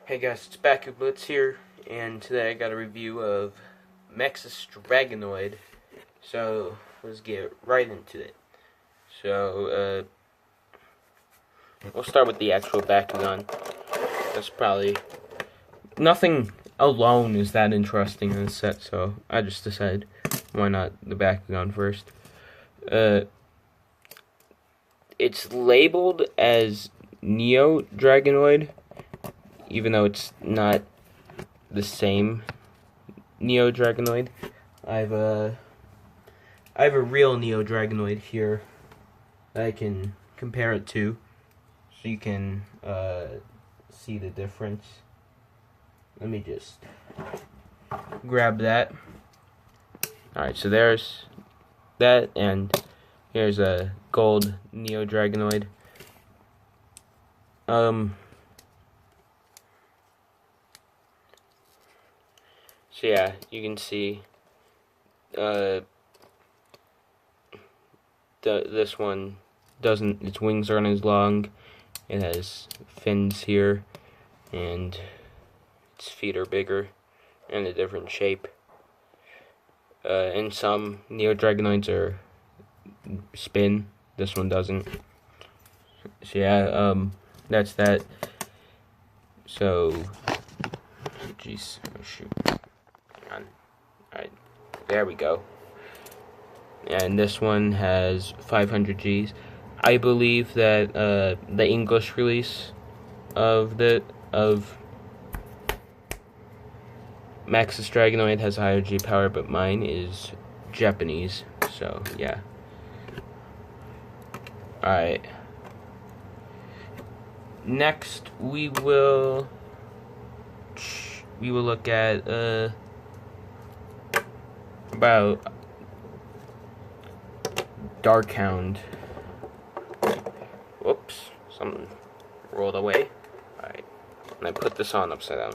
Hey guys, it's Baku Blitz here, and today I got a review of MAXUS Dragonoid. So let's get right into it. So we'll start with the actual bakugan. That's probably nothing alone is that interesting in this set, so I just decided why not the bakugan first. It's labeled as Neo Dragonoid, even though it's not the same Neo Dragonoid. I have a real Neo Dragonoid here that I can compare it to, so you can see the difference. Let me just grab that. Alright, so there's that, and here's a gold Neo Dragonoid. So yeah, you can see this one doesn't, its wings aren't as long. It has fins here, and its feet are bigger and a different shape. And some Neo Dragonoids are spin. This one doesn't. So yeah, that's that. So, jeez, oh shoot. Alright, there we go. And this one has 500 Gs. I believe that the English release of MAXUS Dragonoid has higher G power, but mine is Japanese. So yeah. Alright. Next we will look at about Dark Hound. Whoops, something rolled away. Alright, and I put this on upside down.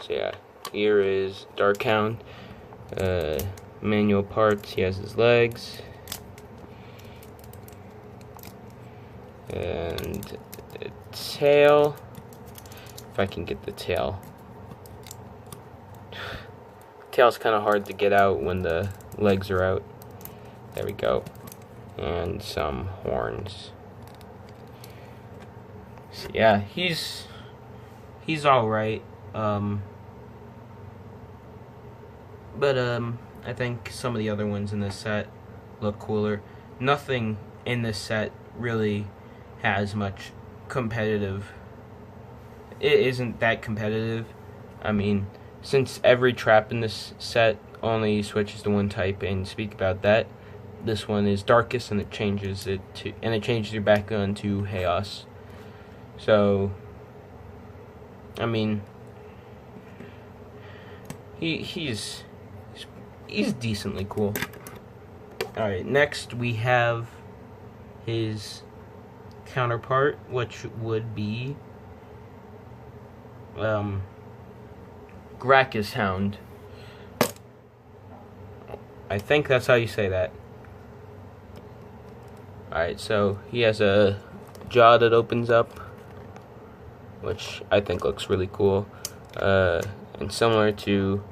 So yeah, here is Dark Hound. Manual parts, he has his legs. And the tail. If I can get the tail. Tail's kind of hard to get out when the legs are out. There we go. And some horns. So yeah, he's alright. But I think some of the other ones in this set look cooler. Nothing in this set really has much competitive. It isn't that competitive. I mean, since every trap in this set only switches to one type, and speak about that, this one is darkest, and it changes your backgun to chaos. So, I mean, he's decently cool. All right, next we have his counterpart, which would be Grakkus Hound. I think that's how you say that. Alright, so he has a jaw that opens up, which I think looks really cool. And similar to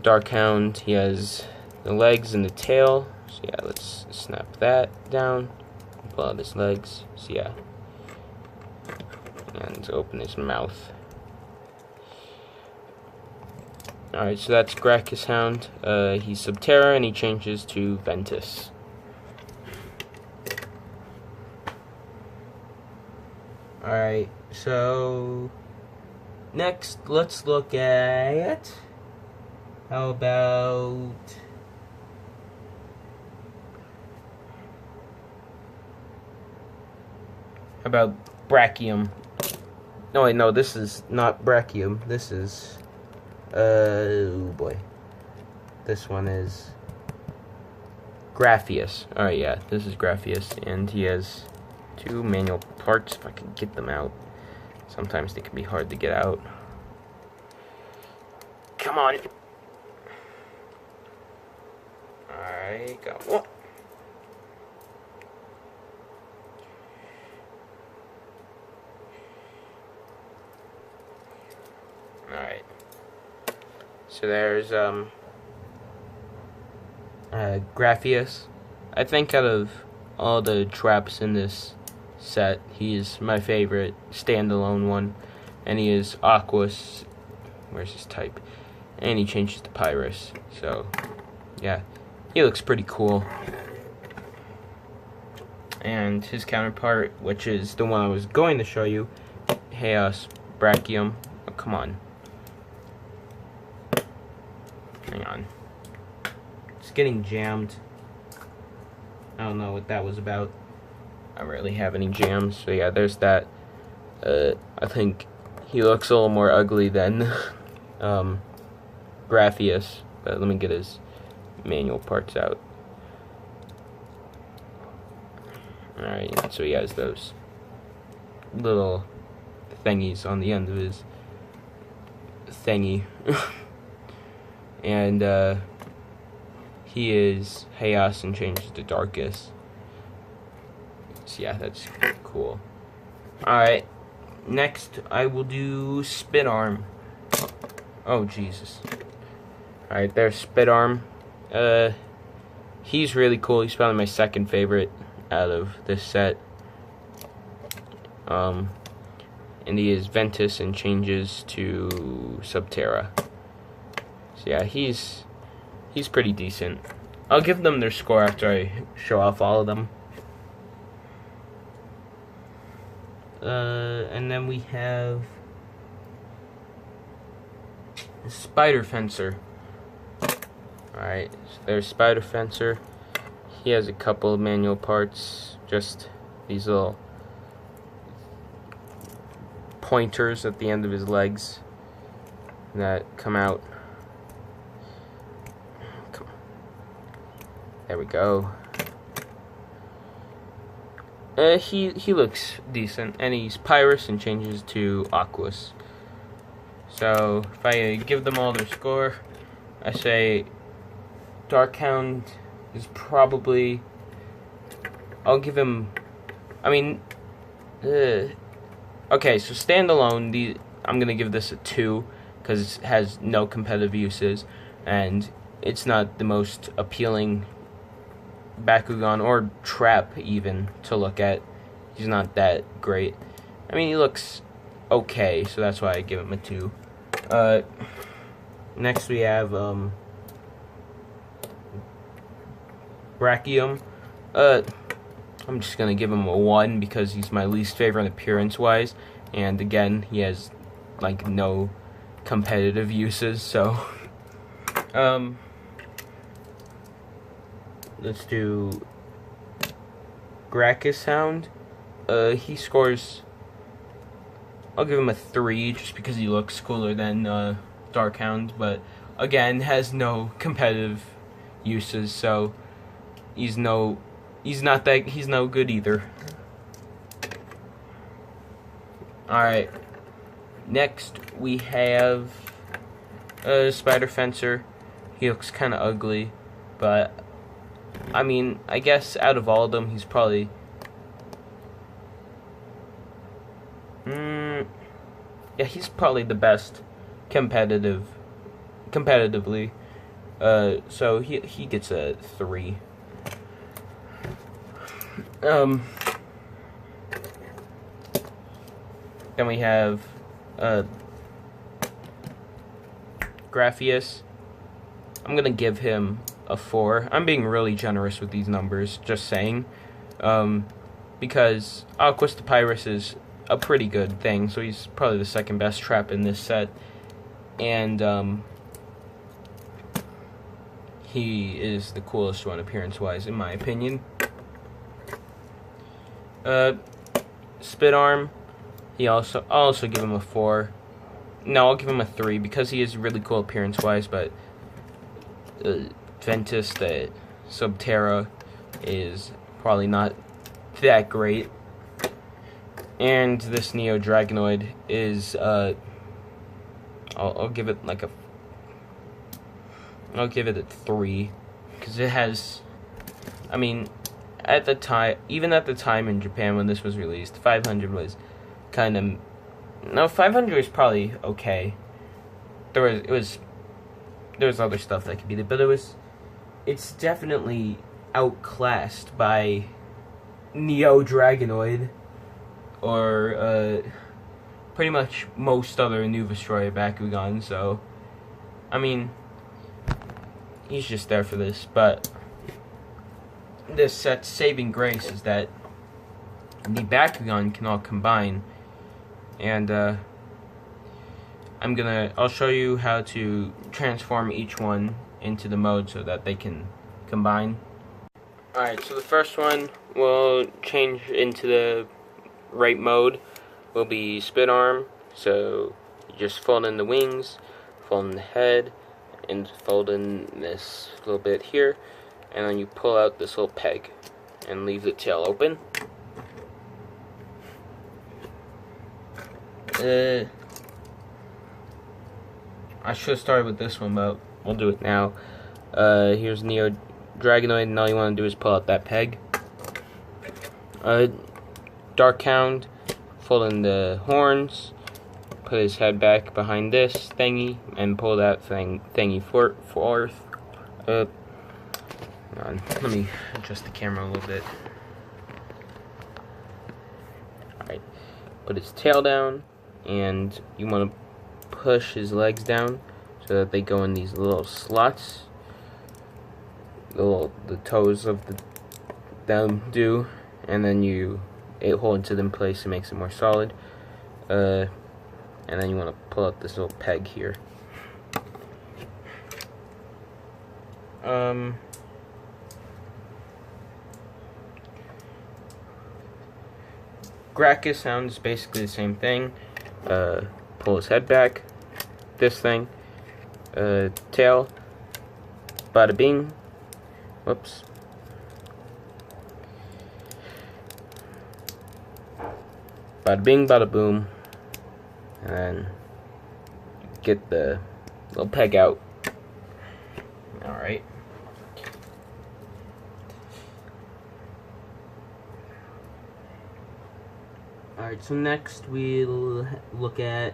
Dark Hound, he has the legs and the tail. So yeah, let's snap that down. Pull out his legs. So yeah. And open his mouth. Alright, so that's Grakkus Hound. He's Subterra, and he changes to Ventus. Alright, so next let's look at, how about Brachium. No wait, no, this is not Brachium. This is oh boy. This one is Graphius. Alright, yeah, this is Graphius, and he has two manual parts, if I can get them out. Sometimes they can be hard to get out. Come on. Alright, got one. So there's Grakkus. I think out of all the traps in this set, he is my favorite standalone one. And he is Aquas. Where's his type? And he changes to Pyrus. So, yeah. He looks pretty cool. And his counterpart, which is the one I was going to show you, Chaos Brachium. Oh, come on. Hang on. It's getting jammed. I don't know what that was about. I don't really have any jams. So yeah, there's that. I think he looks a little more ugly than Grakkus. But let me get his manual parts out. Alright, so he has those little thingies on the end of his thingy. And he is Chaos and changes to Darkest. So yeah, that's cool. Alright, next I will do Spit Arm. Oh Jesus. Alright, there's Spit Arm. He's really cool. He's probably my second favorite out of this set. And he is Ventus and changes to Subterra. So yeah, he's pretty decent. I'll give them their score after I show off all of them. And then we have Spyder Fencer. Alright, so there's Spyder Fencer. He has a couple of manual parts, just these little pointers at the end of his legs that come out. There we go. He looks decent, and he's Pyrus and changes to Aquas. So if I give them all their score, I say Dark Hound is probably, I'll give him, I mean, okay, so standalone, I'm gonna give this a 2 because it has no competitive uses, and it's not the most appealing bakugan or trap even to look at. He's not that great. I mean, he looks okay, so that's why I give him a 2. Next we have Brachium. I'm just gonna give him a 1 because he's my least favorite appearance wise, and again, he has like no competitive uses, so let's do Grakkus Hound. He scores, I'll give him a 3 just because he looks cooler than Dark Hound, but again has no competitive uses, so he's no good either. Alright, next we have Spyder Fencer. He looks kinda ugly, but I mean, I guess out of all of them, he's probably yeah, he's probably the best competitively. So he gets a 3. Then we have Grakkus. I'm gonna give him a 4. I'm being really generous with these numbers, just saying, because Aquas to Pyrus is a pretty good thing, so he's probably the second best trap in this set, and he is the coolest one appearance-wise, in my opinion. Spit Arm, I'll also give him a 4. No, I'll give him a 3 because he is really cool appearance-wise, but Ventus, the Subterra, is probably not that great. And this Neo Dragonoid is I'll give it like I'll give it a 3 because it has, I mean, at the time, even at the time in Japan when this was released, 500 was kind of, no, 500 was probably okay. It was there's other stuff that could be there, but it's definitely outclassed by Neo Dragonoid, or pretty much most other New Destroyer Bakugan. So, I mean, he's just there for this. But this set's saving grace is that the Bakugan can all combine, and I'll show you how to transform each one into the mode so that they can combine. Alright, so the first one will change into the right mode, will be split arm. So you just fold in the wings, fold in the head, and fold in this little bit here, and then you pull out this little peg and leave the tail open. I should have started with this one, but we'll do it now. Here's Neo Dragonoid, and all you want to do is pull out that peg. Dark Hound, fold in the horns, put his head back behind this thingy, and pull that thingy forth. Hang on, let me adjust the camera a little bit. Alright, put his tail down, and you want to push his legs down so that they go in these little slots. The toes of them do, and then it holds it in place and makes it more solid. And then you want to pull out this little peg here. Grakkus Hound is basically the same thing. Pull his head back, this thing, tail, bada bing, whoops, bada bing, bada boom, and then get the little peg out. Alright. Alright, so next we'll look at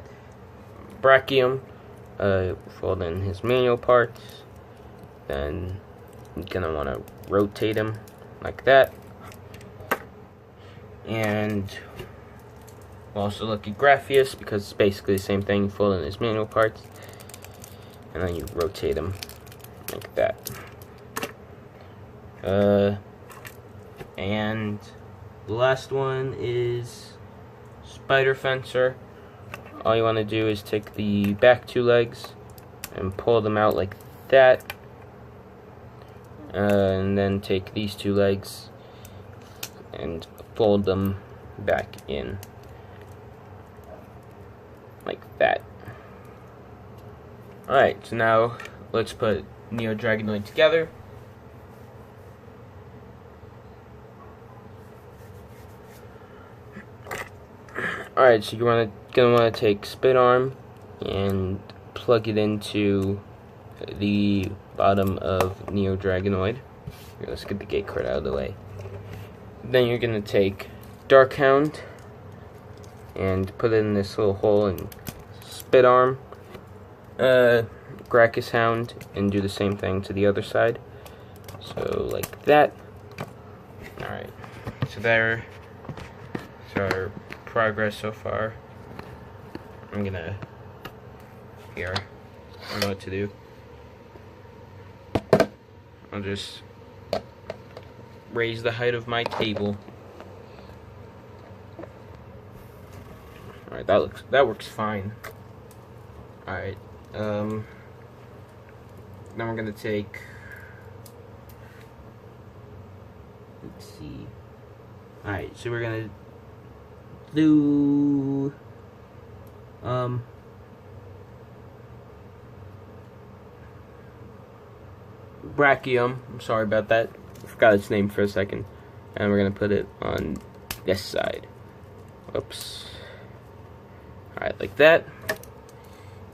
Rakia. Fold in his manual parts. Then you're gonna want to rotate him like that. And we'll also look at Grakkus, because it's basically the same thing. You fold in his manual parts, and then you rotate him like that. And the last one is Spyder Fencer. All you want to do is take the back two legs and pull them out like that, and then take these two legs and fold them back in like that. Alright, so now let's put Neo Dragonoid together. Alright, so you're gonna want to take split arm and plug it into the bottom of Neo Dragonoid. Here, let's get the gate card out of the way. Then you're gonna take Dark Hound and put it in this little hole and split arm Grakkus Hound and do the same thing to the other side. So like that. Alright, so there's our progress so far. I'm gonna, here, I don't know what to do. I'll just raise the height of my table. Alright, that works fine. Alright, then we're gonna take, let's see. Alright, so we're gonna do Brachium. I'm sorry about that. I forgot its name for a second. And we're gonna put it on this side. Oops. Alright, like that.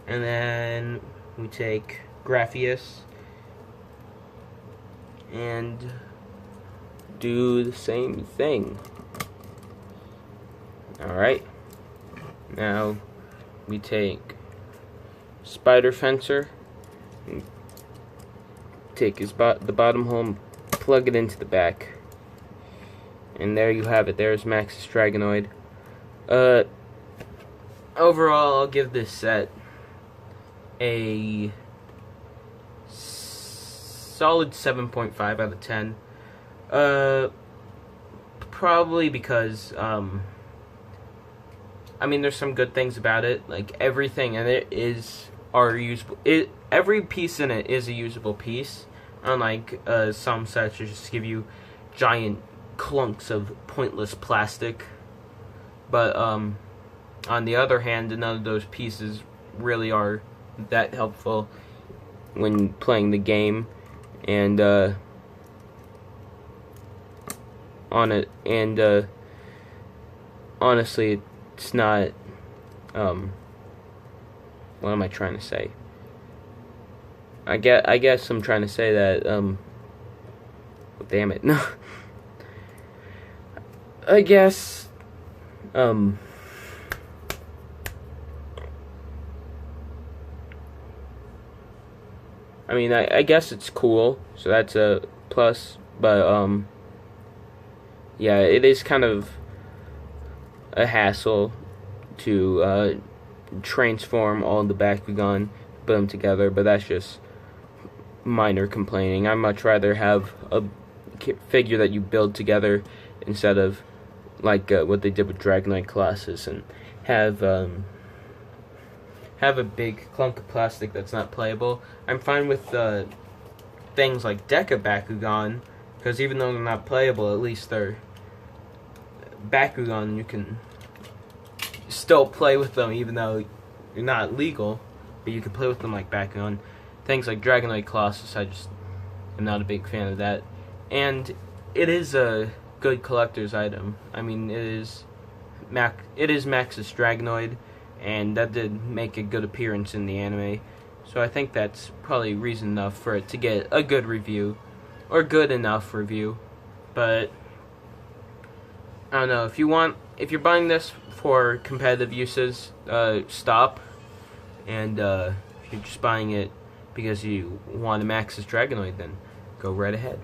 And then we take Grakkus and do the same thing. Alright, now we take Spyder Fencer and take the bottom hole and plug it into the back. And there you have it. There's MAXUS Dragonoid. Overall, I'll give this set a solid 7.5 out of 10. Probably because, I mean, there's some good things about it. Like, everything in it are usable. Every piece in it is a usable piece. Unlike some sets that just give you giant clunks of pointless plastic. But, on the other hand, none of those pieces really are that helpful when playing the game. And, honestly, it's not, what am I trying to say? I guess I'm trying to say that, damn it, no. I guess, I mean, I guess it's cool, so that's a plus, but, yeah, it is kind of a hassle to, transform all the bakugan, put them together, but that's just minor complaining. I'd much rather have a figure that you build together instead of, like, what they did with Dragonoid Colossus, and have a big clunk of plastic that's not playable. I'm fine with things like Deca Bakugan, because even though they're not playable, at least they're Bakugan. You can still play with them, even though you're not legal, but you can play with them like Bakugan. Things like Dragonoid Colossus, I just am not a big fan of that. And it is a good collector's item. I mean, it is MAXUS Dragonoid, and that did make a good appearance in the anime, so I think that's probably reason enough for it to get a good review, or good enough review. But I don't know, if you're buying this for competitive uses, stop, and if you're just buying it because you want a MAXUS Dragonoid, then go right ahead.